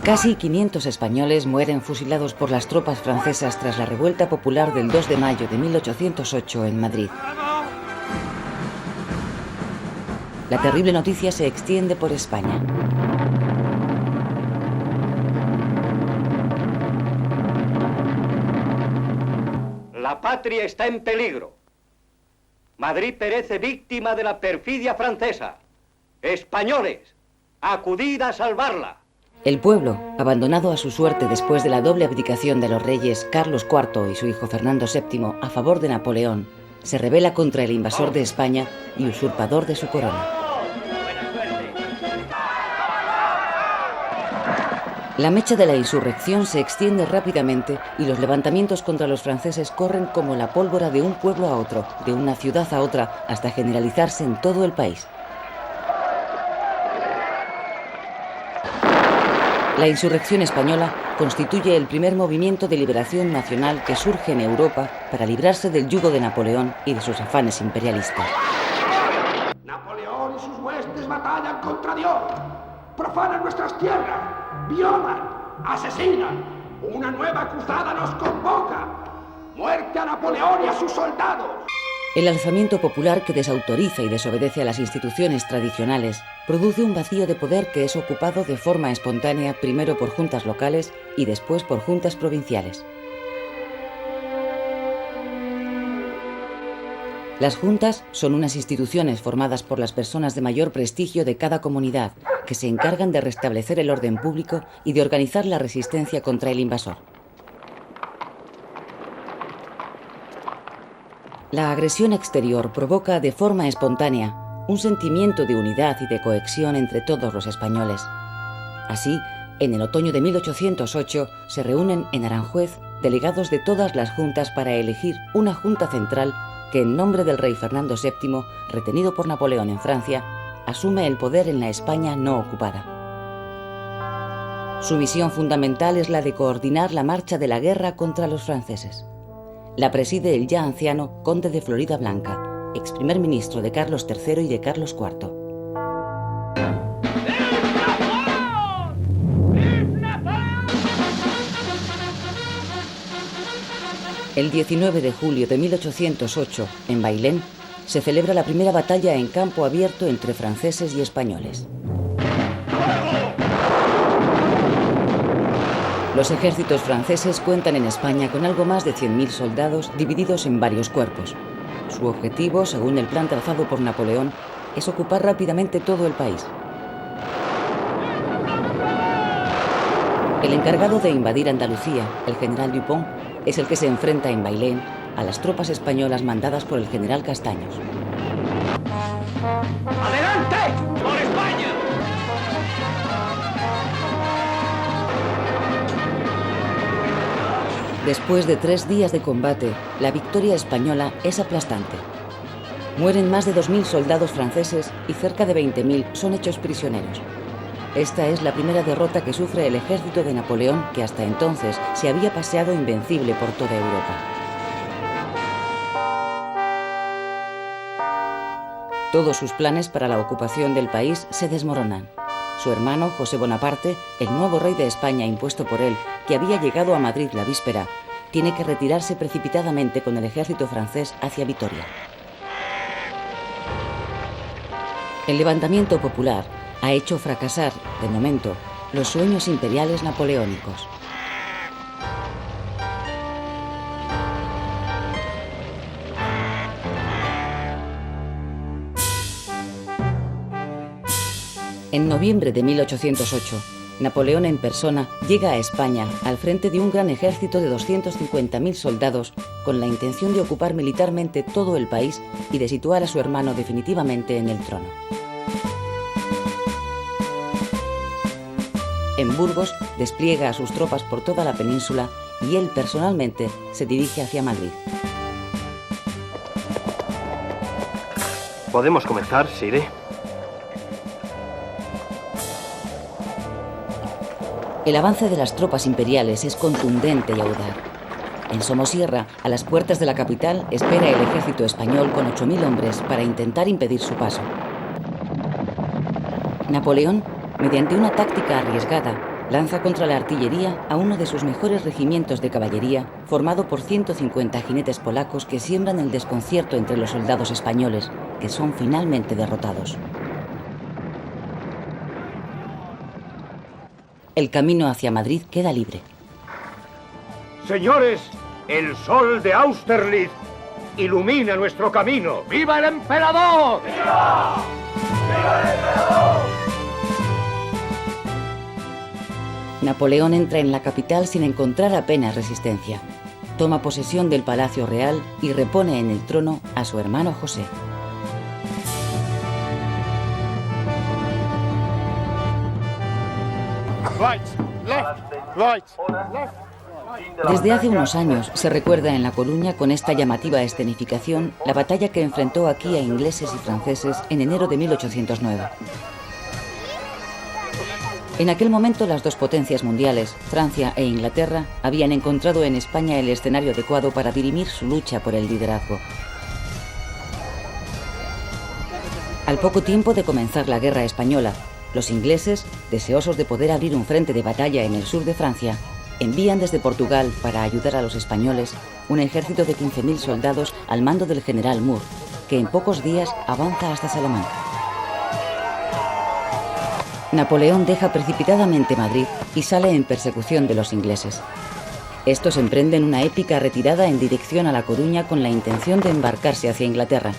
Casi 500 españoles mueren fusilados por las tropas francesas tras la revuelta popular del 2 de mayo de 1808 en Madrid. La terrible noticia se extiende por España. La patria está en peligro. Madrid perece víctima de la perfidia francesa. Españoles, acudid a salvarla. El pueblo, abandonado a su suerte después de la doble abdicación de los reyes Carlos IV y su hijo Fernando VII a favor de Napoleón, se rebela contra el invasor de España y usurpador de su corona. La mecha de la insurrección se extiende rápidamente y los levantamientos contra los franceses corren como la pólvora de un pueblo a otro, de una ciudad a otra, hasta generalizarse en todo el país. La insurrección española constituye el primer movimiento de liberación nacional que surge en Europa para librarse del yugo de Napoleón y de sus afanes imperialistas. Napoleón y sus huestes batallan contra Dios, profanan nuestras tierras, violan, asesinan. Una nueva cruzada nos convoca. ¡Muerte a Napoleón y a sus soldados! El alzamiento popular que desautoriza y desobedece a las instituciones tradicionales produce un vacío de poder que es ocupado de forma espontánea primero por juntas locales y después por juntas provinciales. Las juntas son unas instituciones formadas por las personas de mayor prestigio de cada comunidad que se encargan de restablecer el orden público y de organizar la resistencia contra el invasor. La agresión exterior provoca de forma espontánea un sentimiento de unidad y de cohesión entre todos los españoles. Así, en el otoño de 1808 se reúnen en Aranjuez delegados de todas las juntas para elegir una junta central que, en nombre del rey Fernando VII, retenido por Napoleón en Francia, asume el poder en la España no ocupada. Su misión fundamental es la de coordinar la marcha de la guerra contra los franceses. La preside el ya anciano conde de Floridablanca, ex primer ministro de Carlos III y de Carlos IV. El 19 de julio de 1808, en Bailén, se celebra la primera batalla en campo abierto entre franceses y españoles. Los ejércitos franceses cuentan en España con algo más de 100.000 soldados divididos en varios cuerpos. Su objetivo, según el plan trazado por Napoleón, es ocupar rápidamente todo el país. El encargado de invadir Andalucía, el general Dupont, es el que se enfrenta en Bailén a las tropas españolas mandadas por el general Castaños. ¡Adelante! ¡Por España! Después de 3 días de combate, la victoria española es aplastante. Mueren más de 2.000 soldados franceses y cerca de 20.000 son hechos prisioneros. Esta es la primera derrota que sufre el ejército de Napoleón, que hasta entonces se había paseado invencible por toda Europa. Todos sus planes para la ocupación del país se desmoronan. Su hermano, José Bonaparte, el nuevo rey de España impuesto por él, que había llegado a Madrid la víspera, tiene que retirarse precipitadamente con el ejército francés hacia Vitoria. El levantamiento popular ha hecho fracasar, de momento, los sueños imperiales napoleónicos. En noviembre de 1808, Napoleón en persona llega a España al frente de un gran ejército de 250.000 soldados con la intención de ocupar militarmente todo el país y de situar a su hermano definitivamente en el trono. En Burgos despliega a sus tropas por toda la península y él personalmente se dirige hacia Madrid. ¿Podemos comenzar, Sire? El avance de las tropas imperiales es contundente y audaz. En Somosierra, a las puertas de la capital, espera el ejército español con 8.000 hombres para intentar impedir su paso. Napoleón, mediante una táctica arriesgada, lanza contra la artillería a uno de sus mejores regimientos de caballería, formado por 150 jinetes polacos que siembran el desconcierto entre los soldados españoles, que son finalmente derrotados. El camino hacia Madrid queda libre. Señores, el sol de Austerlitz ilumina nuestro camino. ¡Viva el emperador! ¡Viva! ¡Viva el emperador! Napoleón entra en la capital sin encontrar apenas resistencia. Toma posesión del Palacio Real y repone en el trono a su hermano José. Desde hace unos años se recuerda en La Coruña con esta llamativa escenificación la batalla que enfrentó aquí a ingleses y franceses en enero de 1809. En aquel momento las dos potencias mundiales, Francia e Inglaterra, habían encontrado en España el escenario adecuado para dirimir su lucha por el liderazgo. Al poco tiempo de comenzar la guerra española, los ingleses, deseosos de poder abrir un frente de batalla en el sur de Francia, envían desde Portugal, para ayudar a los españoles, un ejército de 15.000 soldados al mando del general Moore, que en pocos días avanza hasta Salamanca. Napoleón deja precipitadamente Madrid y sale en persecución de los ingleses. Estos emprenden una épica retirada en dirección a La Coruña con la intención de embarcarse hacia Inglaterra.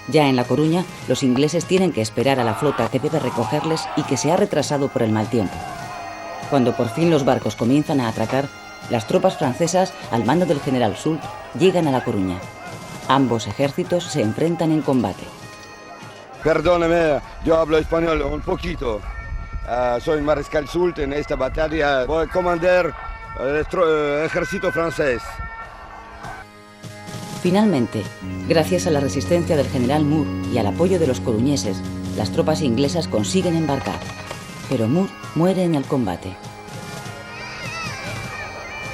Ya en La Coruña, los ingleses tienen que esperar a la flota que debe recogerles y que se ha retrasado por el mal tiempo. Cuando por fin los barcos comienzan a atracar, las tropas francesas, al mando del general Soult, llegan a La Coruña. Ambos ejércitos se enfrentan en combate. Perdóname, yo hablo español un poquito. Soy mariscal Soult. En esta batalla voy a comandar el ejército francés. Finalmente, gracias a la resistencia del general Moore y al apoyo de los coruñeses, las tropas inglesas consiguen embarcar. Pero Moore muere en el combate.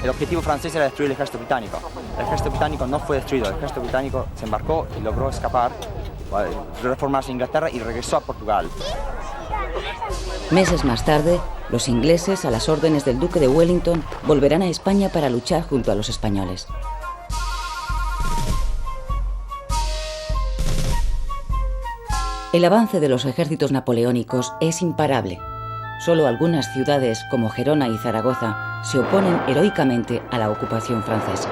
El objetivo francés era destruir el ejército británico. El ejército británico no fue destruido, el ejército británico se embarcó y logró escapar, reformarse en Inglaterra y regresó a Portugal. Meses más tarde, los ingleses, a las órdenes del duque de Wellington, volverán a España para luchar junto a los españoles. El avance de los ejércitos napoleónicos es imparable. Solo algunas ciudades, como Gerona y Zaragoza, se oponen heroicamente a la ocupación francesa.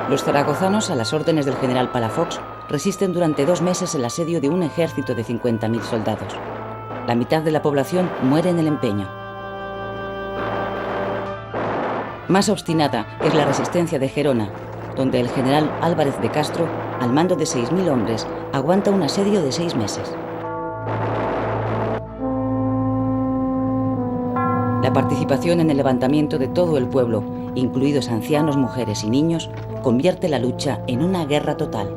Los zaragozanos, a las órdenes del general Palafox, resisten durante 2 meses el asedio de un ejército de 50.000 soldados. La mitad de la población muere en el empeño. Más obstinada es la resistencia de Gerona, donde el general Álvarez de Castro, al mando de 6.000 hombres, aguanta un asedio de 6 meses. La participación en el levantamiento de todo el pueblo, incluidos ancianos, mujeres y niños, convierte la lucha en una guerra total.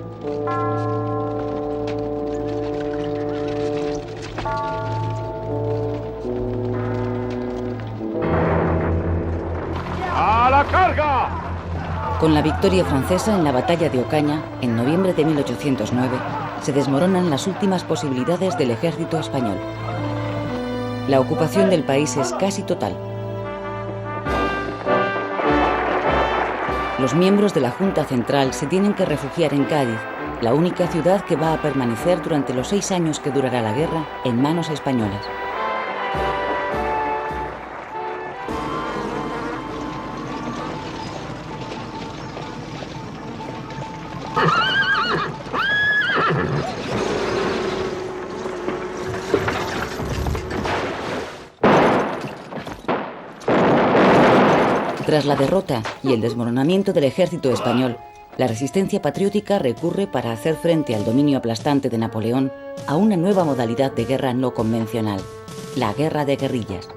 ¡A la carga! Con la victoria francesa en la batalla de Ocaña, en noviembre de 1809, se desmoronan las últimas posibilidades del ejército español. La ocupación del país es casi total. Los miembros de la Junta Central se tienen que refugiar en Cádiz, la única ciudad que va a permanecer durante los 6 años que durará la guerra en manos españolas. Tras la derrota y el desmoronamiento del ejército español, la resistencia patriótica recurre para hacer frente al dominio aplastante de Napoleón a una nueva modalidad de guerra no convencional, la guerra de guerrillas.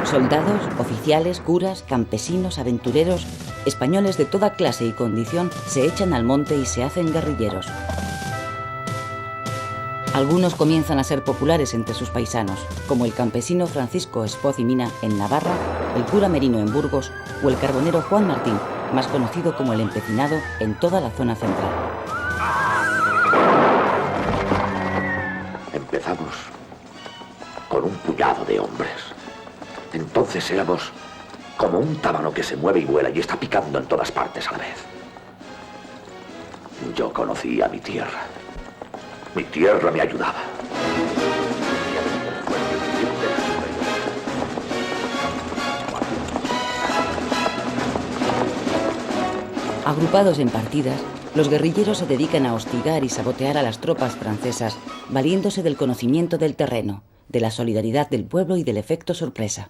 Soldados, oficiales, curas, campesinos, aventureros, españoles de toda clase y condición se echan al monte y se hacen guerrilleros. Algunos comienzan a ser populares entre sus paisanos, como el campesino Francisco Espoz y Mina en Navarra, el cura Merino en Burgos o el carbonero Juan Martín, más conocido como el Empecinado en toda la zona central. Empezamos con un puñado de hombres. Entonces éramos como un tábano que se mueve y vuela y está picando en todas partes a la vez. Yo conocía mi tierra. Mi tierra me ayudaba. Agrupados en partidas, los guerrilleros se dedican a hostigar y sabotear a las tropas francesas, valiéndose del conocimiento del terreno, de la solidaridad del pueblo y del efecto sorpresa.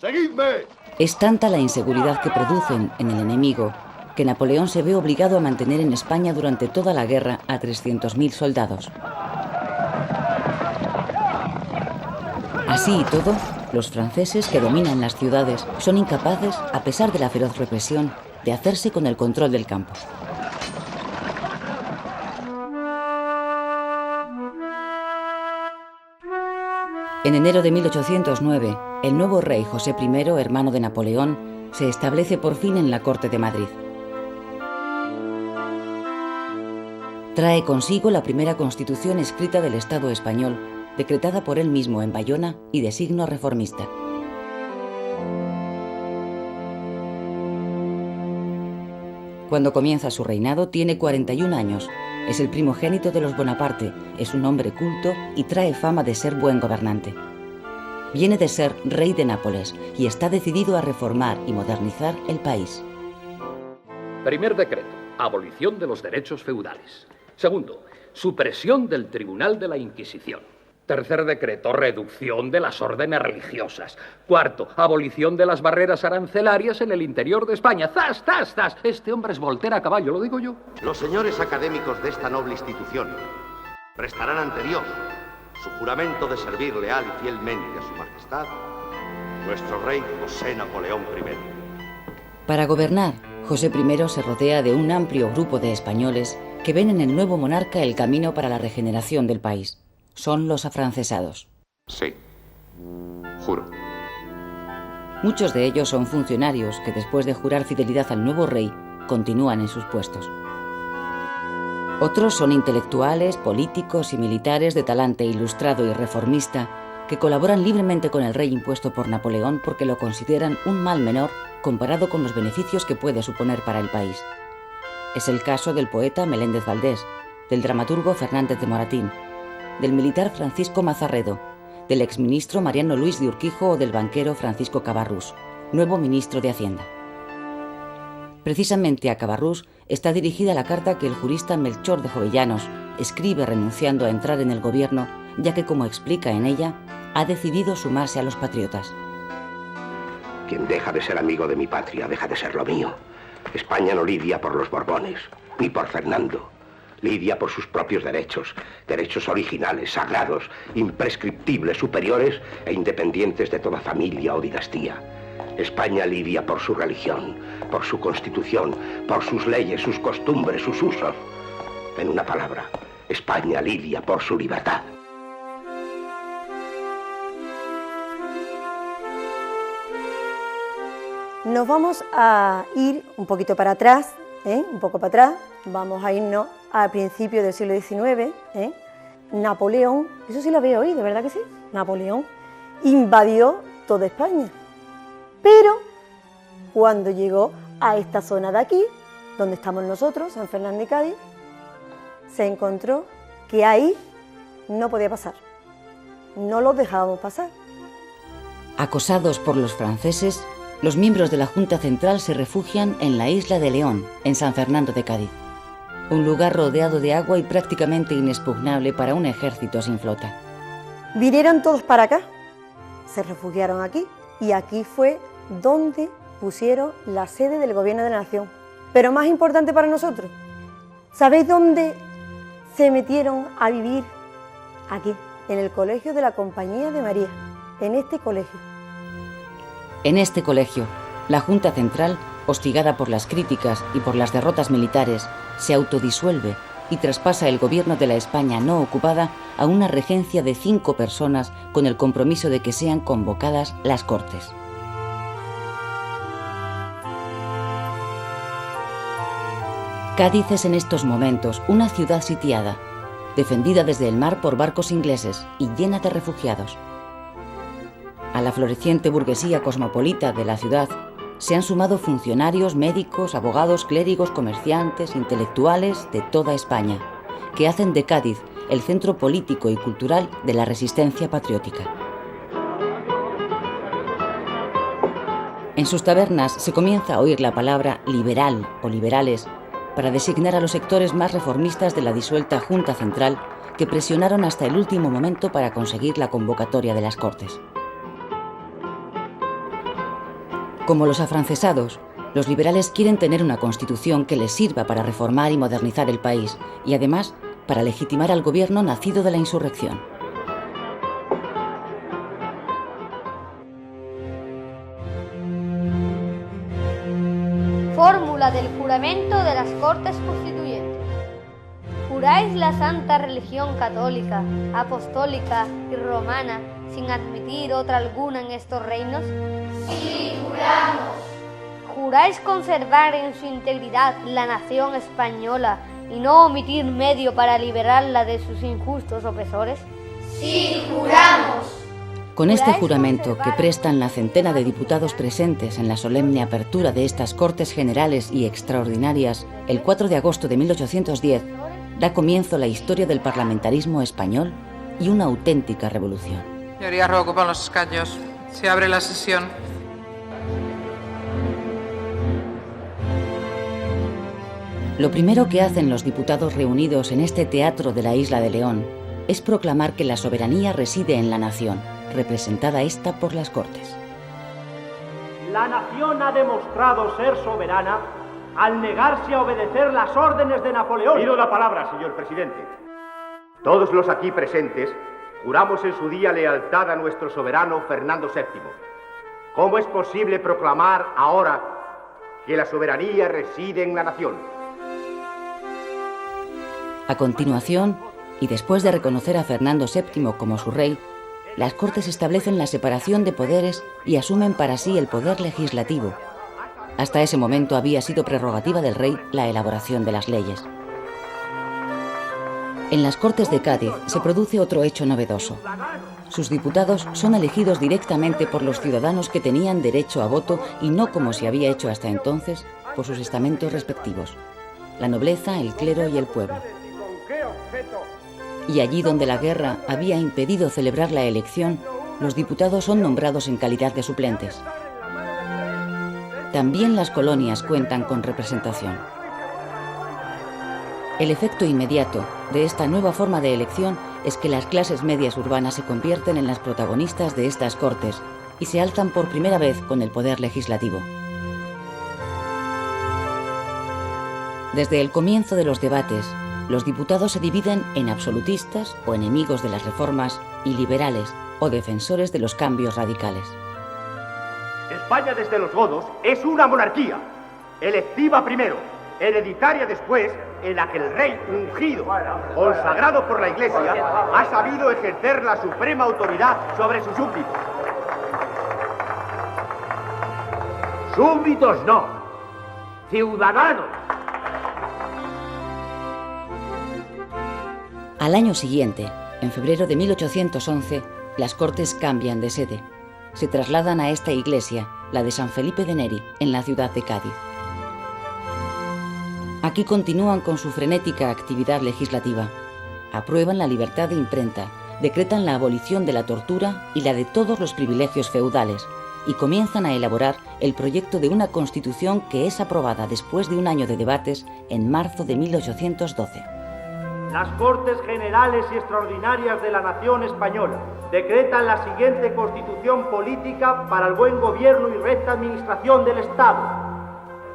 ¡Seguidme! Es tanta la inseguridad que producen en el enemigo que Napoleón se ve obligado a mantener en España durante toda la guerra a 300.000 soldados. Así y todo, los franceses que dominan las ciudades son incapaces, a pesar de la feroz represión, de hacerse con el control del campo. En enero de 1809, el nuevo rey José I, hermano de Napoleón, se establece por fin en la corte de Madrid. Trae consigo la primera constitución escrita del Estado español, decretada por él mismo en Bayona y de signo reformista. Cuando comienza su reinado tiene 41 años, es el primogénito de los Bonaparte, es un hombre culto y trae fama de ser buen gobernante. Viene de ser rey de Nápoles y está decidido a reformar y modernizar el país. Primer decreto, abolición de los derechos feudales. Segundo, supresión del Tribunal de la Inquisición. Tercer decreto, reducción de las órdenes religiosas. Cuarto, abolición de las barreras arancelarias en el interior de España. ¡Zas, zas, zas! Este hombre es Voltaire a caballo, lo digo yo. Los señores académicos de esta noble institución prestarán ante Dios su juramento de servir leal y fielmente a su majestad, nuestro rey José Napoleón I. Para gobernar, José I se rodea de un amplio grupo de españoles que ven en el nuevo monarca el camino para la regeneración del país. Son los afrancesados. Sí, juro. Muchos de ellos son funcionarios que después de jurar fidelidad al nuevo rey, continúan en sus puestos. Otros son intelectuales, políticos y militares de talante ilustrado y reformista que colaboran libremente con el rey impuesto por Napoleón porque lo consideran un mal menor comparado con los beneficios que puede suponer para el país. Es el caso del poeta Meléndez Valdés, del dramaturgo Fernández de Moratín, del militar Francisco Mazarredo, del exministro Mariano Luis de Urquijo o del banquero Francisco Cabarrús, nuevo ministro de Hacienda. Precisamente a Cabarrús está dirigida la carta que el jurista Melchor de Jovellanos escribe renunciando a entrar en el gobierno, ya que, como explica en ella, ha decidido sumarse a los patriotas. Quien deja de ser amigo de mi patria, deja de ser lo mío. España no lidia por los Borbones, ni por Fernando. Lidia por sus propios derechos, derechos originales, sagrados, imprescriptibles, superiores e independientes de toda familia o dinastía. España lidia por su religión, por su constitución, por sus leyes, sus costumbres, sus usos. En una palabra, España lidia por su libertad. Nos vamos a ir un poquito para atrás un poco para atrás, vamos a irnos al principio del siglo XIX, Napoleón, eso sí lo habéis oído, ¿verdad que sí? Napoleón invadió toda España, pero cuando llegó a esta zona de aquí, donde estamos nosotros, San Fernando de Cádiz, se encontró que ahí no podía pasar, no los dejábamos pasar. Acosados por los franceses, los miembros de la Junta Central se refugian en la isla de León, en San Fernando de Cádiz, un lugar rodeado de agua y prácticamente inexpugnable para un ejército sin flota. Vinieron todos para acá, se refugiaron aquí, y aquí fue donde pusieron la sede del Gobierno de la Nación. Pero más importante para nosotros, ¿sabéis dónde se metieron a vivir? Aquí, en el Colegio de la Compañía de María, en este colegio. En este colegio, la Junta Central, hostigada por las críticas y por las derrotas militares, se autodisuelve y traspasa el gobierno de la España no ocupada a una regencia de 5 personas con el compromiso de que sean convocadas las Cortes. Cádiz es en estos momentos una ciudad sitiada, defendida desde el mar por barcos ingleses y llena de refugiados. A la floreciente burguesía cosmopolita de la ciudad se han sumado funcionarios, médicos, abogados, clérigos, comerciantes, intelectuales de toda España, que hacen de Cádiz el centro político y cultural de la resistencia patriótica. En sus tabernas se comienza a oír la palabra liberal o liberales para designar a los sectores más reformistas de la disuelta Junta Central, que presionaron hasta el último momento para conseguir la convocatoria de las Cortes. Como los afrancesados, los liberales quieren tener una constitución que les sirva para reformar y modernizar el país y además para legitimar al gobierno nacido de la insurrección. Fórmula del juramento de las Cortes Constituyentes. ¿Juráis la santa religión católica, apostólica y romana sin admitir otra alguna en estos reinos? Sí, juramos. ¿Juráis conservar en su integridad la nación española y no omitir medio para liberarla de sus injustos opresores? Sí, juramos. Con este juramento que prestan la centena de diputados presentes en la solemne apertura de estas Cortes Generales y Extraordinarias, el 4 de agosto de 1810, da comienzo la historia del parlamentarismo español y una auténtica revolución. Señorías, reocupan los escaños. Se abre la sesión. Lo primero que hacen los diputados reunidos en este teatro de la isla de León es proclamar que la soberanía reside en la nación, representada esta por las Cortes. La nación ha demostrado ser soberana al negarse a obedecer las órdenes de Napoleón. Pido la palabra, señor presidente. Todos los aquí presentes juramos en su día lealtad a nuestro soberano Fernando VII. ¿Cómo es posible proclamar ahora que la soberanía reside en la nación? A continuación, y después de reconocer a Fernando VII como su rey, las Cortes establecen la separación de poderes y asumen para sí el poder legislativo. Hasta ese momento había sido prerrogativa del rey la elaboración de las leyes. En las Cortes de Cádiz se produce otro hecho novedoso. Sus diputados son elegidos directamente por los ciudadanos que tenían derecho a voto y no como se había hecho hasta entonces por sus estamentos respectivos, la nobleza, el clero y el pueblo. Y allí donde la guerra había impedido celebrar la elección, los diputados son nombrados en calidad de suplentes. También las colonias cuentan con representación. El efecto inmediato de esta nueva forma de elección es que las clases medias urbanas se convierten en las protagonistas de estas Cortes y se alzan por primera vez con el poder legislativo. Desde el comienzo de los debates, los diputados se dividen en absolutistas o enemigos de las reformas y liberales o defensores de los cambios radicales. España desde los godos es una monarquía, electiva primero, hereditaria después, en la que el rey ungido, consagrado por la Iglesia, ha sabido ejercer la suprema autoridad sobre sus súbditos. Súbditos no, ciudadanos. Al año siguiente, en febrero de 1811, las Cortes cambian de sede. Se trasladan a esta iglesia, la de San Felipe de Neri, en la ciudad de Cádiz. Aquí continúan con su frenética actividad legislativa. Aprueban la libertad de imprenta, decretan la abolición de la tortura y la de todos los privilegios feudales, y comienzan a elaborar el proyecto de una constitución que es aprobada después de un año de debates en marzo de 1812. Las Cortes Generales y Extraordinarias de la Nación Española decretan la siguiente constitución política para el buen gobierno y recta administración del Estado.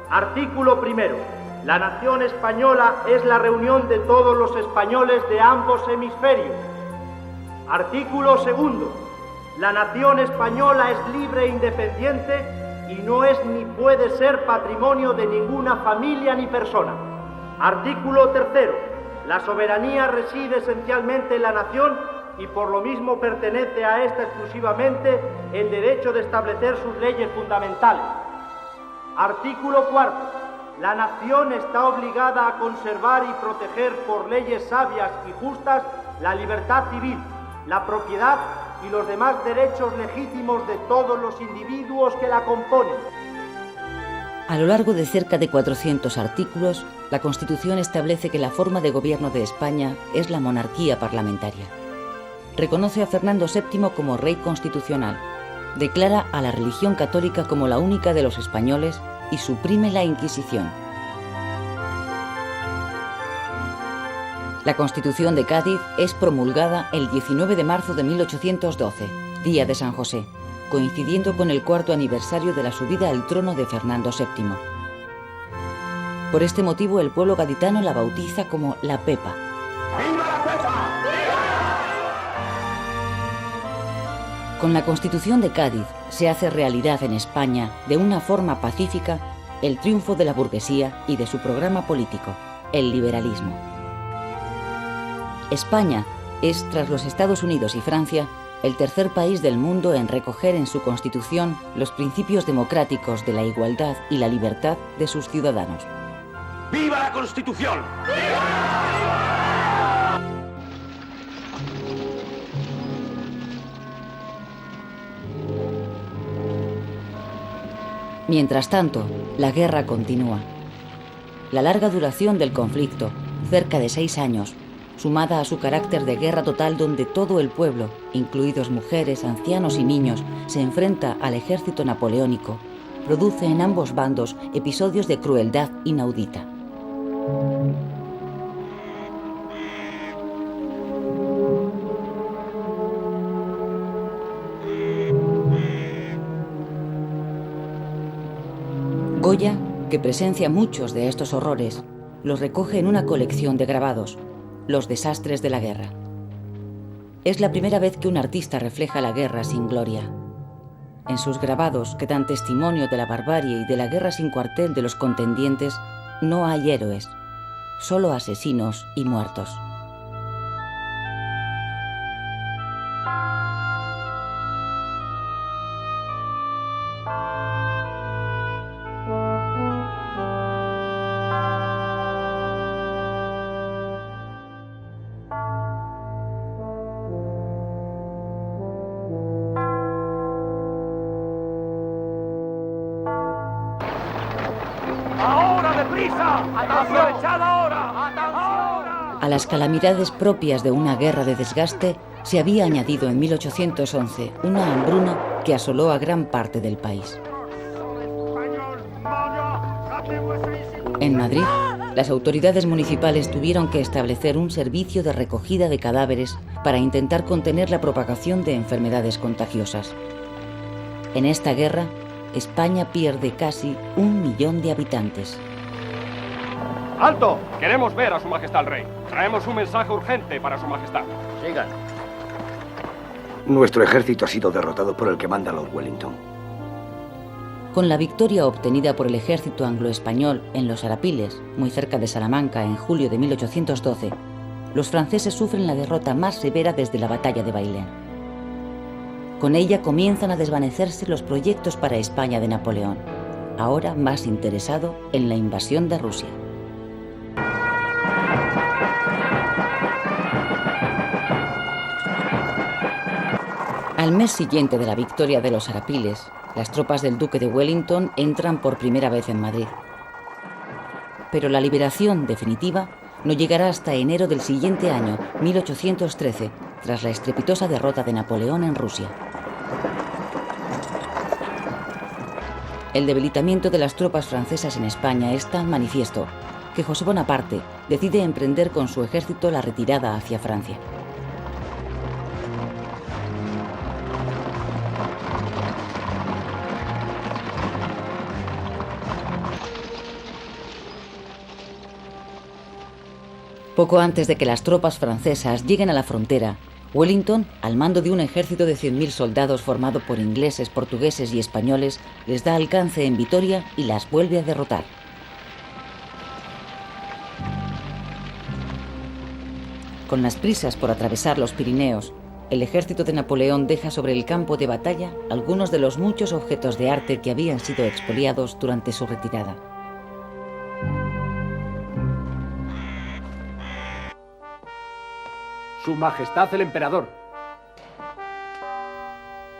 Artículo primero. La nación española es la reunión de todos los españoles de ambos hemisferios. Artículo segundo. La nación española es libre e independiente y no es ni puede ser patrimonio de ninguna familia ni persona. Artículo tercero. La soberanía reside esencialmente en la nación y por lo mismo pertenece a esta exclusivamente el derecho de establecer sus leyes fundamentales. Artículo cuarto. La nación está obligada a conservar y proteger por leyes sabias y justas la libertad civil, la propiedad y los demás derechos legítimos de todos los individuos que la componen. A lo largo de cerca de 400 artículos, la Constitución establece que la forma de gobierno de España es la monarquía parlamentaria. Reconoce a Fernando VII como rey constitucional, declara a la religión católica como la única de los españoles y suprime la Inquisición. La Constitución de Cádiz es promulgada el 19 de marzo de 1812, día de San José, coincidiendo con el 4º aniversario de la subida al trono de Fernando VII. Por este motivo, el pueblo gaditano la bautiza como la Pepa. ¡Viva la Pepa! Con la Constitución de Cádiz se hace realidad en España, de una forma pacífica, el triunfo de la burguesía y de su programa político, el liberalismo. España es, tras los Estados Unidos y Francia, el tercer país del mundo en recoger en su Constitución los principios democráticos de la igualdad y la libertad de sus ciudadanos. ¡Viva la Constitución! Mientras tanto, la guerra continúa. La larga duración del conflicto, cerca de 6 años, sumada a su carácter de guerra total donde todo el pueblo, incluidos mujeres, ancianos y niños, se enfrenta al ejército napoleónico, produce en ambos bandos episodios de crueldad inaudita. Goya, que presencia muchos de estos horrores, los recoge en una colección de grabados, Los desastres de la guerra. Es la primera vez que un artista refleja la guerra sin gloria. En sus grabados, que dan testimonio de la barbarie y de la guerra sin cuartel de los contendientes, no hay héroes, solo asesinos y muertos. A las calamidades propias de una guerra de desgaste se había añadido en 1811 una hambruna que asoló a gran parte del país. En Madrid, las autoridades municipales tuvieron que establecer un servicio de recogida de cadáveres para intentar contener la propagación de enfermedades contagiosas. En esta guerra, España pierde casi 1 millón de habitantes. ¡Alto! Queremos ver a Su Majestad el Rey. Traemos un mensaje urgente para Su Majestad. Sigan. Nuestro ejército ha sido derrotado por el que manda Lord Wellington. Con la victoria obtenida por el ejército anglo-español en los Arapiles, muy cerca de Salamanca, en julio de 1812, los franceses sufren la derrota más severa desde la batalla de Bailén. Con ella comienzan a desvanecerse los proyectos para España de Napoleón, ahora más interesado en la invasión de Rusia. Al mes siguiente de la victoria de los Arapiles, las tropas del duque de Wellington entran por primera vez en Madrid. Pero la liberación definitiva no llegará hasta enero del siguiente año, 1813, tras la estrepitosa derrota de Napoleón en Rusia. El debilitamiento de las tropas francesas en España es tan manifiesto que José Bonaparte decide emprender con su ejército la retirada hacia Francia. Poco antes de que las tropas francesas lleguen a la frontera, Wellington, al mando de un ejército de 100.000 soldados formado por ingleses, portugueses y españoles, les da alcance en Vitoria y las vuelve a derrotar. Con las prisas por atravesar los Pirineos, el ejército de Napoleón deja sobre el campo de batalla algunos de los muchos objetos de arte que habían sido expoliados durante su retirada. Su Majestad el Emperador.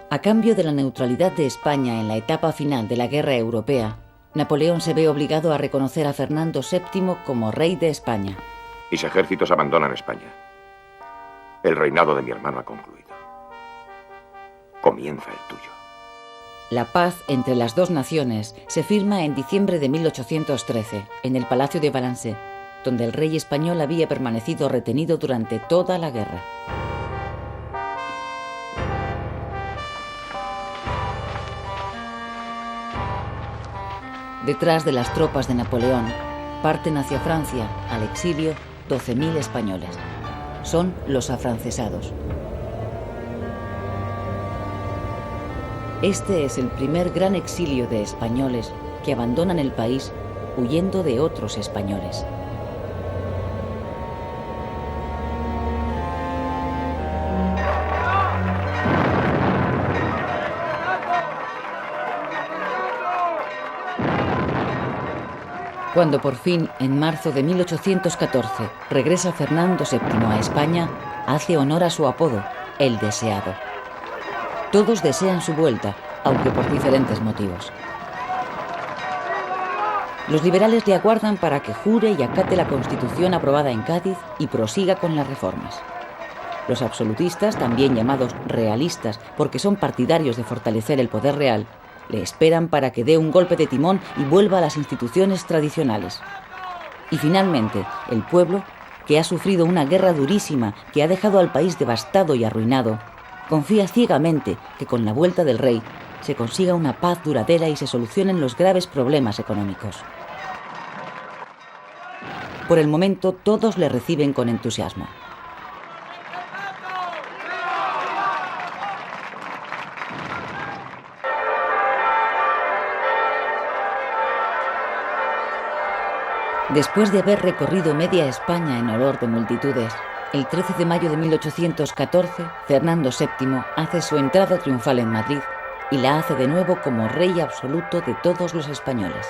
A cambio de la neutralidad de España en la etapa final de la Guerra Europea, Napoleón se ve obligado a reconocer a Fernando VII como rey de España. Mis ejércitos abandonan España. El reinado de mi hermano ha concluido. Comienza el tuyo. La paz entre las dos naciones se firma en diciembre de 1813, en el Palacio de Valençay, donde el rey español había permanecido retenido durante toda la guerra. Detrás de las tropas de Napoleón, parten hacia Francia, al exilio, 12.000 españoles. Son los afrancesados. Este es el primer gran exilio de españoles que abandonan el país huyendo de otros españoles. Cuando por fin, en marzo de 1814, regresa Fernando VII a España, hace honor a su apodo, el Deseado. Todos desean su vuelta, aunque por diferentes motivos. Los liberales le aguardan para que jure y acate la Constitución aprobada en Cádiz y prosiga con las reformas. Los absolutistas, también llamados realistas porque son partidarios de fortalecer el poder real, le esperan para que dé un golpe de timón y vuelva a las instituciones tradicionales. Y finalmente, el pueblo, que ha sufrido una guerra durísima que ha dejado al país devastado y arruinado, confía ciegamente que con la vuelta del rey se consiga una paz duradera y se solucionen los graves problemas económicos. Por el momento, todos le reciben con entusiasmo. Después de haber recorrido media España en olor de multitudes, el 13 de mayo de 1814, Fernando VII hace su entrada triunfal en Madrid y la hace de nuevo como rey absoluto de todos los españoles.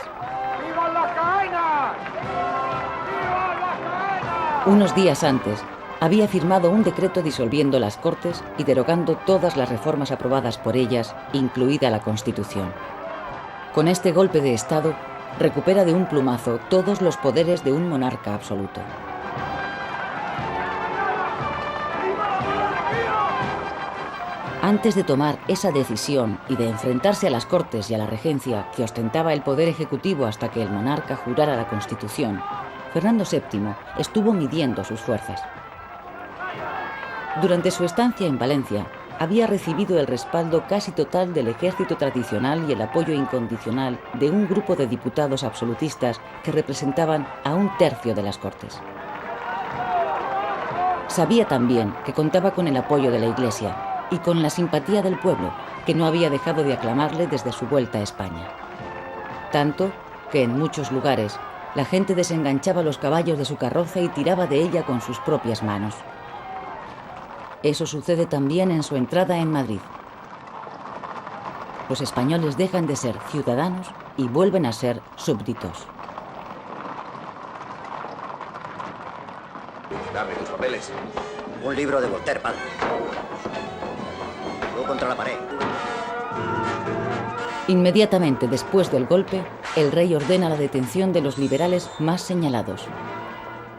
¡Vivan las caenas! ¡Vivan las caenas! Unos días antes, había firmado un decreto disolviendo las Cortes y derogando todas las reformas aprobadas por ellas, incluida la Constitución. Con este golpe de Estado, recupera de un plumazo todos los poderes de un monarca absoluto. Antes de tomar esa decisión y de enfrentarse a las Cortes y a la regencia que ostentaba el poder ejecutivo hasta que el monarca jurara la Constitución, Fernando VII estuvo midiendo sus fuerzas. Durante su estancia en Valencia, había recibido el respaldo casi total del ejército tradicional y el apoyo incondicional de un grupo de diputados absolutistas que representaban a un tercio de las Cortes. Sabía también que contaba con el apoyo de la Iglesia y con la simpatía del pueblo, que no había dejado de aclamarle desde su vuelta a España. Tanto que en muchos lugares la gente desenganchaba los caballos de su carroza y tiraba de ella con sus propias manos. Eso sucede también en su entrada en Madrid. Los españoles dejan de ser ciudadanos y vuelven a ser súbditos. Dame tus papeles. Un libro de Voltaire, padre. Luego contra la pared. Inmediatamente después del golpe, el rey ordena la detención de los liberales más señalados.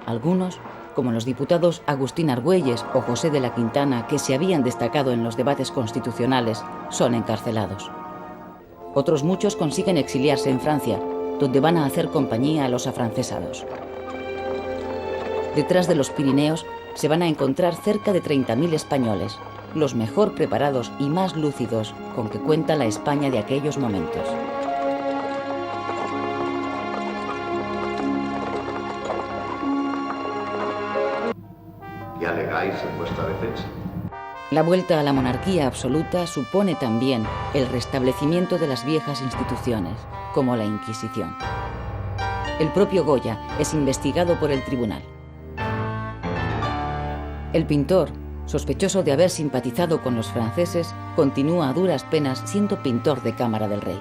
Algunos, como los diputados Agustín Argüelles o José de la Quintana, que se habían destacado en los debates constitucionales, son encarcelados. Otros muchos consiguen exiliarse en Francia, donde van a hacer compañía a los afrancesados. Detrás de los Pirineos se van a encontrar cerca de 30.000 españoles, los mejor preparados y más lúcidos con que cuenta la España de aquellos momentos. ¿Qué alegáis en vuestra defensa? La vuelta a la monarquía absoluta supone también el restablecimiento de las viejas instituciones, como la Inquisición. El propio Goya es investigado por el tribunal. El pintor, sospechoso de haber simpatizado con los franceses, continúa a duras penas siendo pintor de cámara del rey.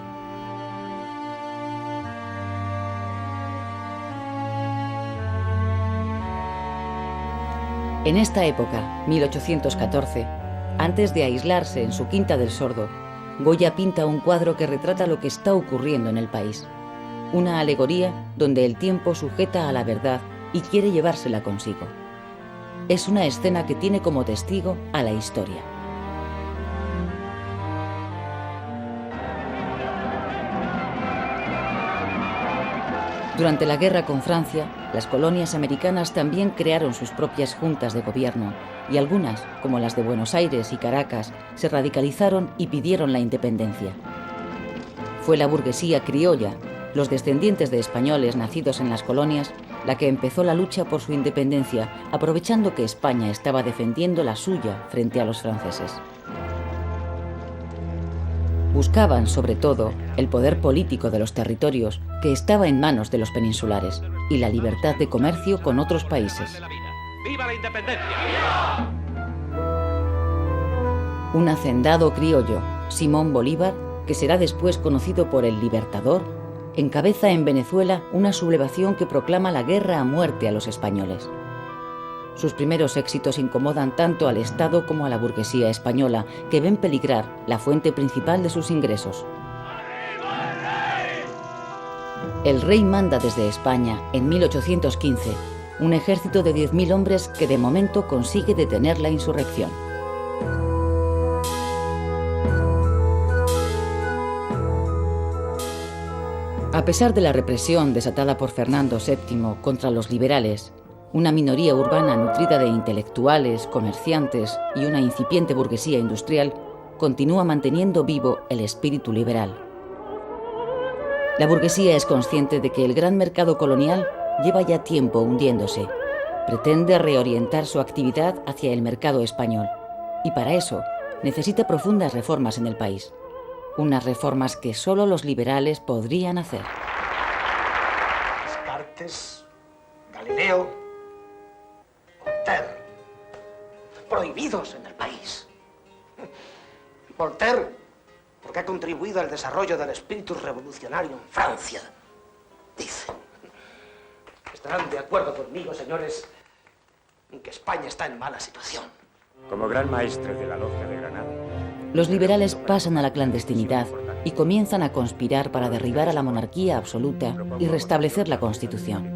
En esta época, 1814, antes de aislarse en su Quinta del Sordo, Goya pinta un cuadro que retrata lo que está ocurriendo en el país. Una alegoría donde el tiempo sujeta a la verdad y quiere llevársela consigo. Es una escena que tiene como testigo a la historia. Durante la guerra con Francia, las colonias americanas también crearon sus propias juntas de gobierno y algunas, como las de Buenos Aires y Caracas, se radicalizaron y pidieron la independencia. Fue la burguesía criolla, los descendientes de españoles nacidos en las colonias, la que empezó la lucha por su independencia, aprovechando que España estaba defendiendo la suya frente a los franceses. Buscaban, sobre todo, el poder político de los territorios, que estaba en manos de los peninsulares, y la libertad de comercio con otros países. ¡Viva la independencia! Un hacendado criollo, Simón Bolívar, que será después conocido por el Libertador, encabeza en Venezuela una sublevación que proclama la guerra a muerte a los españoles. Sus primeros éxitos incomodan tanto al Estado como a la burguesía española, que ven peligrar la fuente principal de sus ingresos. El rey manda desde España, en 1815, un ejército de 10.000 hombres que de momento consigue detener la insurrección. A pesar de la represión desatada por Fernando VII contra los liberales, una minoría urbana nutrida de intelectuales, comerciantes y una incipiente burguesía industrial continúa manteniendo vivo el espíritu liberal. La burguesía es consciente de que el gran mercado colonial lleva ya tiempo hundiéndose. Pretende reorientar su actividad hacia el mercado español y para eso necesita profundas reformas en el país. Unas reformas que solo los liberales podrían hacer. Descartes, Galileo, Voltaire, prohibidos en el país. Voltaire, porque ha contribuido al desarrollo del espíritu revolucionario en Francia, dice. Estarán de acuerdo conmigo, señores, en que España está en mala situación. Como gran maestre de la logia de Granada, los liberales pasan a la clandestinidad y comienzan a conspirar para derribar a la monarquía absoluta y restablecer la Constitución.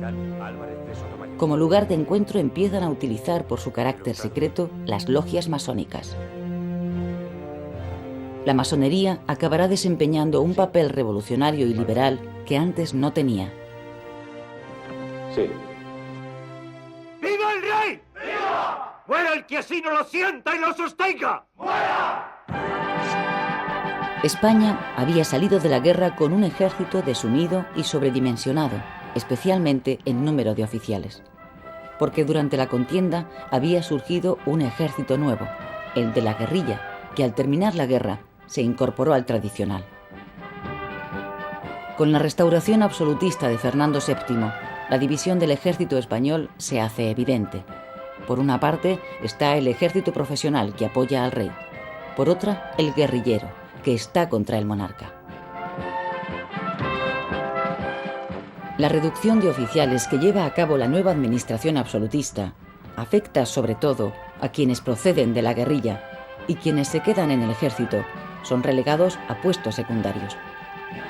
Como lugar de encuentro empiezan a utilizar por su carácter secreto las logias masónicas. La masonería acabará desempeñando un papel revolucionario y liberal que antes no tenía. Sí. ¡Viva el rey! ¡Viva! ¡Muera el que así no lo sienta y lo sostenga! ¡Muera! España había salido de la guerra con un ejército desunido y sobredimensionado, especialmente en número de oficiales. Porque durante la contienda había surgido un ejército nuevo, el de la guerrilla, que al terminar la guerra se incorporó al tradicional. Con la restauración absolutista de Fernando VII, la división del ejército español se hace evidente. Por una parte está el ejército profesional que apoya al rey, por otra el guerrillero, que está contra el monarca. La reducción de oficiales que lleva a cabo la nueva administración absolutista afecta sobre todo a quienes proceden de la guerrilla y quienes se quedan en el ejército son relegados a puestos secundarios.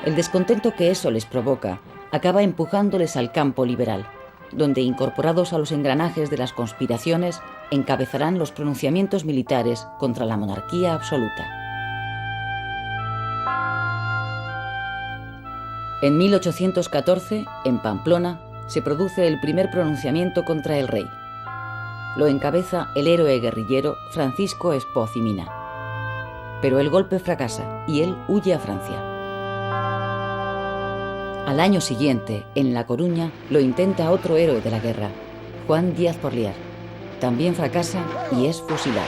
El descontento que eso les provoca acaba empujándoles al campo liberal, donde, incorporados a los engranajes de las conspiraciones, encabezarán los pronunciamientos militares contra la monarquía absoluta. En 1814, en Pamplona, se produce el primer pronunciamiento contra el rey. Lo encabeza el héroe guerrillero Francisco Espoz y Mina. Pero el golpe fracasa y él huye a Francia. Al año siguiente, en La Coruña, lo intenta otro héroe de la guerra, Juan Díaz Porlier. También fracasa y es fusilado.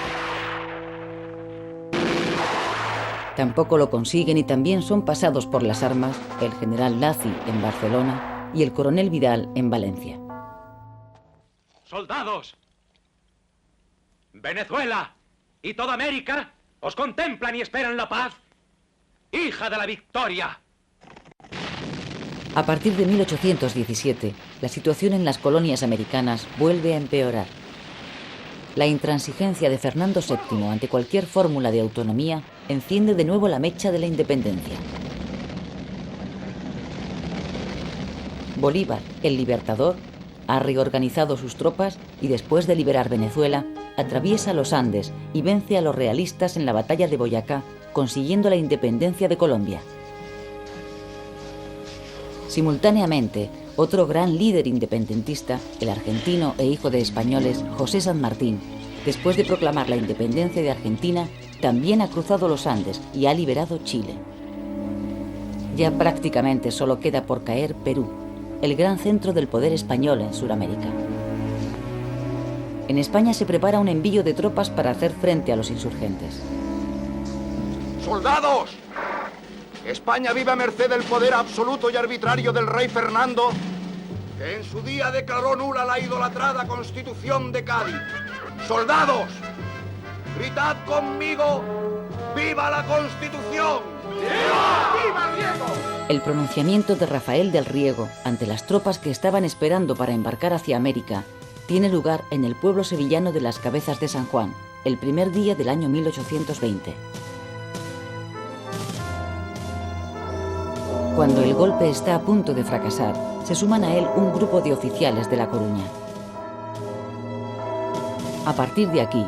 Tampoco lo consiguen y también son pasados por las armas el general Lacy en Barcelona y el coronel Vidal en Valencia. ¡Soldados! Venezuela y toda América os contemplan y esperan la paz. ¡Hija de la victoria! A partir de 1817, la situación en las colonias americanas vuelve a empeorar. La intransigencia de Fernando VII ante cualquier fórmula de autonomía enciende de nuevo la mecha de la independencia. Bolívar, el libertador, ha reorganizado sus tropas y después de liberar Venezuela, atraviesa los Andes y vence a los realistas en la batalla de Boyacá, consiguiendo la independencia de Colombia. Simultáneamente, otro gran líder independentista, el argentino e hijo de españoles José San Martín, después de proclamar la independencia de Argentina, también ha cruzado los Andes y ha liberado Chile. Ya prácticamente solo queda por caer Perú, el gran centro del poder español en Sudamérica. En España se prepara un envío de tropas para hacer frente a los insurgentes. ¡Soldados! España vive a merced del poder absoluto y arbitrario del rey Fernando, que en su día declaró nula la idolatrada Constitución de Cádiz. ¡Soldados! ¡Gritad conmigo! ¡Viva la Constitución! ¡Viva! ¡Viva Riego! El pronunciamiento de Rafael del Riego ante las tropas que estaban esperando para embarcar hacia América tiene lugar en el pueblo sevillano de Las Cabezas de San Juan, el primer día del año 1820. Cuando el golpe está a punto de fracasar, se suman a él un grupo de oficiales de La Coruña. A partir de aquí,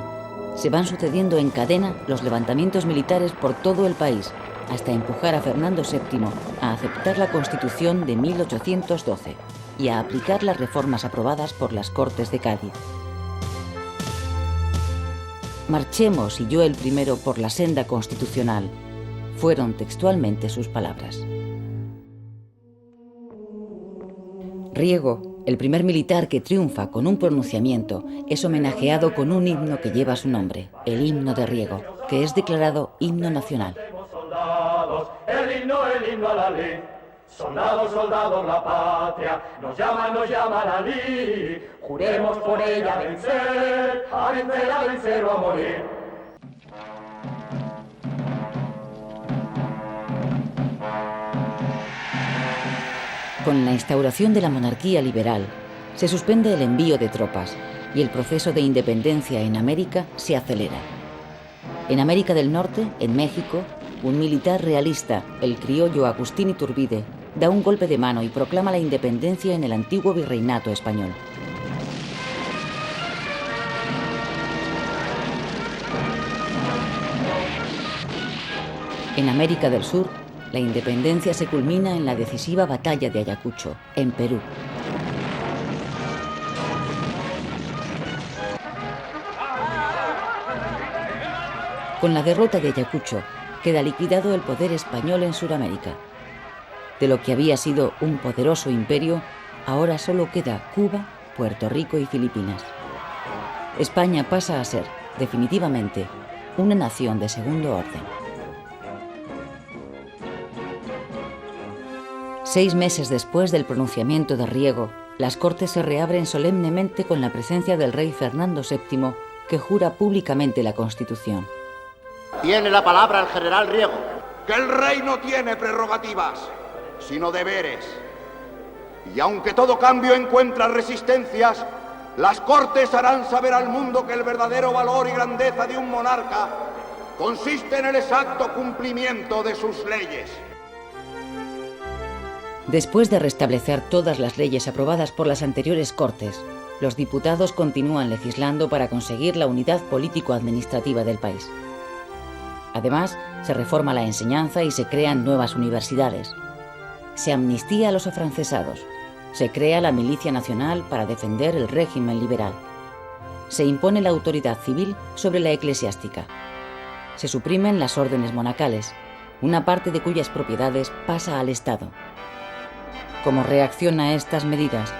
se van sucediendo en cadena los levantamientos militares por todo el país, hasta empujar a Fernando VII a aceptar la Constitución de 1812 y a aplicar las reformas aprobadas por las Cortes de Cádiz. Marchemos y yo el primero por la senda constitucional, fueron textualmente sus palabras. Riego, el primer militar que triunfa con un pronunciamiento, es homenajeado con un himno que lleva su nombre, el himno de Riego, que es declarado himno nacional. El himno a la ley. Soldados, soldados, la patria nos llama la ley. Juremos por ella vencer, a vencer o a morir. Con la instauración de la monarquía liberal, se suspende el envío de tropas y el proceso de independencia en América se acelera. En América del Norte, en México, un militar realista, el criollo Agustín Iturbide, da un golpe de mano y proclama la independencia en el antiguo virreinato español. En América del Sur, la independencia se culmina en la decisiva batalla de Ayacucho, en Perú. Con la derrota de Ayacucho, queda liquidado el poder español en Sudamérica. De lo que había sido un poderoso imperio, ahora solo queda Cuba, Puerto Rico y Filipinas. España pasa a ser, definitivamente, una nación de segundo orden. 6 meses después del pronunciamiento de Riego, las Cortes se reabren solemnemente con la presencia del rey Fernando VII, que jura públicamente la Constitución. Tiene la palabra el general Riego. Que el rey no tiene prerrogativas, sino deberes. Y aunque todo cambio encuentra resistencias, las Cortes harán saber al mundo que el verdadero valor y grandeza de un monarca consiste en el exacto cumplimiento de sus leyes. Después de restablecer todas las leyes aprobadas por las anteriores Cortes, los diputados continúan legislando para conseguir la unidad político-administrativa del país. Además, se reforma la enseñanza y se crean nuevas universidades. Se amnistía a los afrancesados. Se crea la Milicia Nacional para defender el régimen liberal. Se impone la autoridad civil sobre la eclesiástica. Se suprimen las órdenes monacales, una parte de cuyas propiedades pasa al Estado. Como reacción a estas medidas,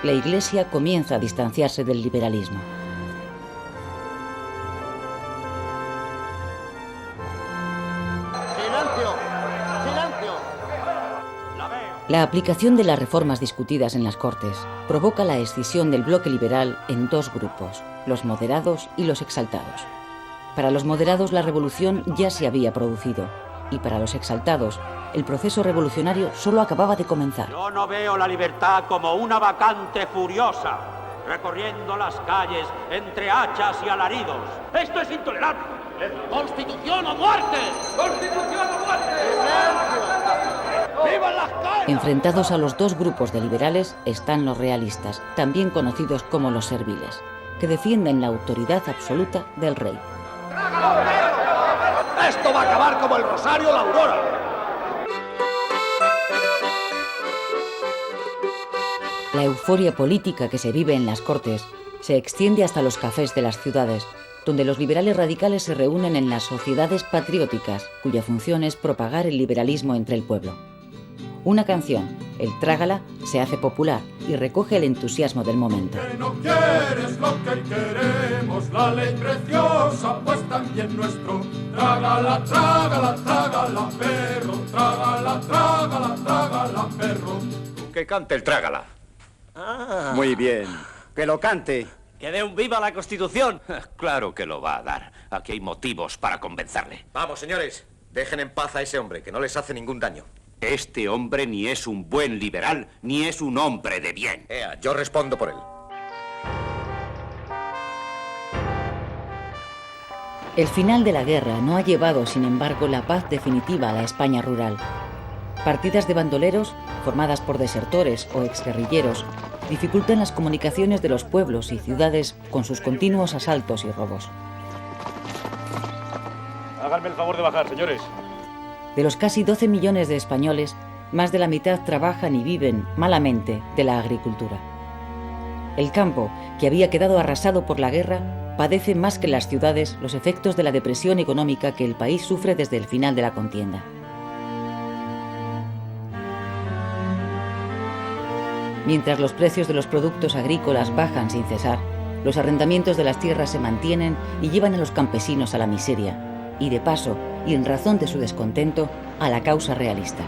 la Iglesia comienza a distanciarse del liberalismo. ¡Silencio! ¡Silencio! La aplicación de las reformas discutidas en las Cortes provoca la escisión del bloque liberal en dos grupos, los moderados y los exaltados. Para los moderados la revolución ya se había producido, y para los exaltados el proceso revolucionario solo acababa de comenzar. Yo no veo la libertad como una vacante furiosa, recorriendo las calles entre hachas y alaridos. ¡Esto es intolerable! ¡Constitución o muerte! ¡Constitución o muerte! ¡Vivan las calles! Enfrentados a los dos grupos de liberales están los realistas, también conocidos como los serviles, que defienden la autoridad absoluta del rey. ¡Esto va a acabar como el Rosario o la Aurora! La euforia política que se vive en las Cortes se extiende hasta los cafés de las ciudades, donde los liberales radicales se reúnen en las sociedades patrióticas, cuya función es propagar el liberalismo entre el pueblo. Una canción, el Trágala, se hace popular y recoge el entusiasmo del momento. Que no quieres lo que queremos, la ley preciosa, pues también nuestro. Trágala, trágala, trágala, perro, trágala, trágala, trágala, perro. Que cante el Trágala. Ah. Muy bien. Que lo cante. ¡Que dé un viva a la Constitución! Claro que lo va a dar. Aquí hay motivos para convencerle. Vamos, señores. Dejen en paz a ese hombre, que no les hace ningún daño. Este hombre ni es un buen liberal, ni es un hombre de bien. Yo respondo por él. El final de la guerra no ha llevado, sin embargo, la paz definitiva a la España rural. Partidas de bandoleros, formadas por desertores o exguerrilleros, dificultan las comunicaciones de los pueblos y ciudades con sus continuos asaltos y robos. Háganme el favor de bajar, señores. De los casi 12 millones de españoles, más de la mitad trabajan y viven, malamente, de la agricultura. El campo, que había quedado arrasado por la guerra, padece más que las ciudades los efectos de la depresión económica que el país sufre desde el final de la contienda. Mientras los precios de los productos agrícolas bajan sin cesar, los arrendamientos de las tierras se mantienen y llevan a los campesinos a la miseria, y de paso, y en razón de su descontento, a la causa realista.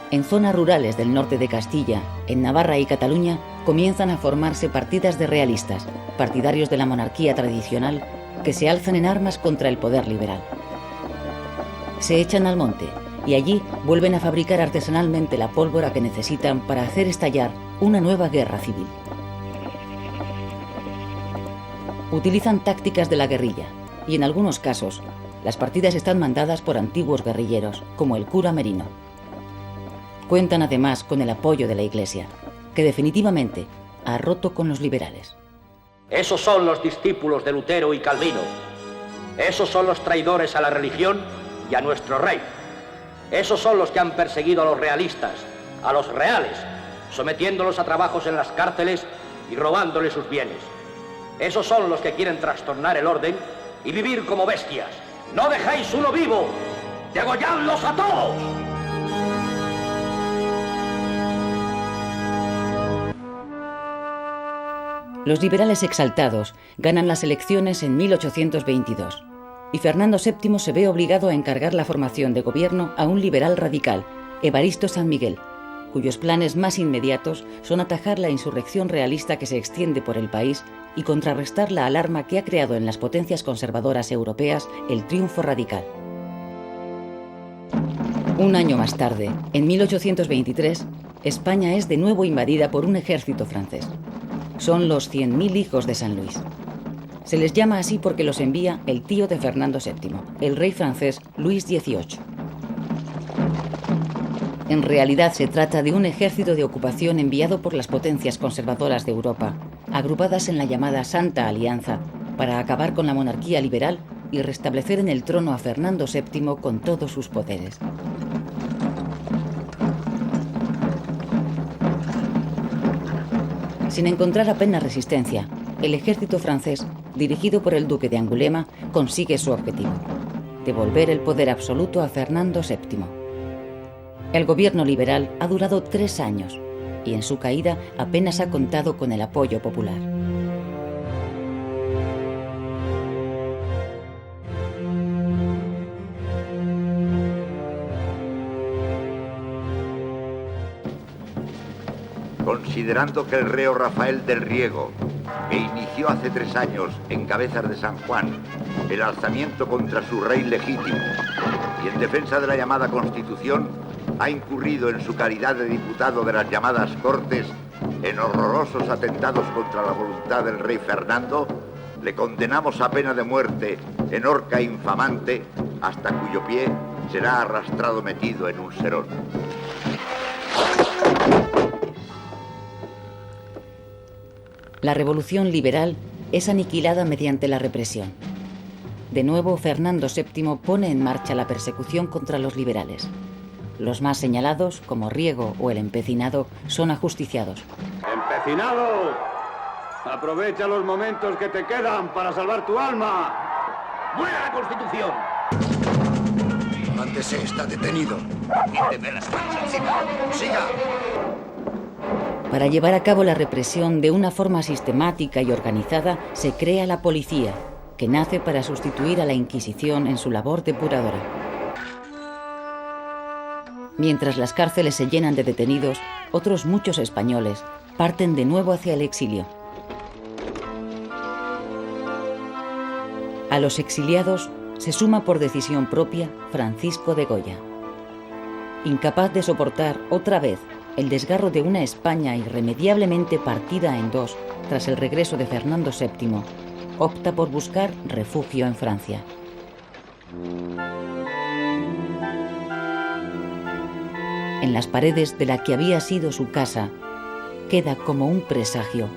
En zonas rurales del norte de Castilla, en Navarra y Cataluña, comienzan a formarse partidas de realistas, partidarios de la monarquía tradicional, que se alzan en armas contra el poder liberal. Se echan al monte y allí vuelven a fabricar artesanalmente la pólvora que necesitan para hacer estallar una nueva guerra civil. Utilizan tácticas de la guerrilla y en algunos casos las partidas están mandadas por antiguos guerrilleros, como el cura Merino. Cuentan además con el apoyo de la Iglesia, que definitivamente ha roto con los liberales. Esos son los discípulos de Lutero y Calvino. Esos son los traidores a la religión y a nuestro rey. Esos son los que han perseguido a los realistas, a los reales, sometiéndolos a trabajos en las cárceles y robándoles sus bienes. Esos son los que quieren trastornar el orden y vivir como bestias. ¡No dejéis uno vivo! ¡Degolladlos a todos! Los liberales exaltados ganan las elecciones en 1822 y Fernando VII se ve obligado a encargar la formación de gobierno a un liberal radical, Evaristo San Miguel, cuyos planes más inmediatos son atajar la insurrección realista que se extiende por el país y contrarrestar la alarma que ha creado en las potencias conservadoras europeas el triunfo radical. Un año más tarde, en 1823, España es de nuevo invadida por un ejército francés. Son los 100.000 hijos de San Luis. Se les llama así porque los envía el tío de Fernando VII, el rey francés Luis XVIII. En realidad se trata de un ejército de ocupación enviado por las potencias conservadoras de Europa, agrupadas en la llamada Santa Alianza, para acabar con la monarquía liberal y restablecer en el trono a Fernando VII con todos sus poderes. Sin encontrar apenas resistencia, el ejército francés, dirigido por el duque de Angulema, consigue su objetivo: devolver el poder absoluto a Fernando VII. El gobierno liberal ha durado 3 años y en su caída apenas ha contado con el apoyo popular. Considerando que el reo Rafael del Riego, que inició hace 3 años en Cabezas de San Juan el alzamiento contra su rey legítimo y en defensa de la llamada Constitución, ha incurrido en su calidad de diputado de las llamadas Cortes en horrorosos atentados contra la voluntad del rey Fernando, le condenamos a pena de muerte en horca infamante, hasta cuyo pie será arrastrado metido en un serón. La revolución liberal es aniquilada mediante la represión. De nuevo, Fernando VII pone en marcha la persecución contra los liberales. Los más señalados, como Riego o el Empecinado, son ajusticiados. ¡Empecinado! Aprovecha los momentos que te quedan para salvar tu alma. ¡Muera la Constitución! Mándese, está detenido. Quíteme las manos encima. ¡Siga! Para llevar a cabo la represión de una forma sistemática y organizada, se crea la policía, que nace para sustituir a la Inquisición en su labor depuradora. Mientras las cárceles se llenan de detenidos, otros muchos españoles parten de nuevo hacia el exilio. A los exiliados se suma por decisión propia Francisco de Goya. Incapaz de soportar otra vez el desgarro de una España irremediablemente partida en dos tras el regreso de Fernando VII, opta por buscar refugio en Francia. En las paredes de la que había sido su casa, queda como un presagio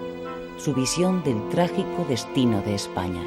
su visión del trágico destino de España.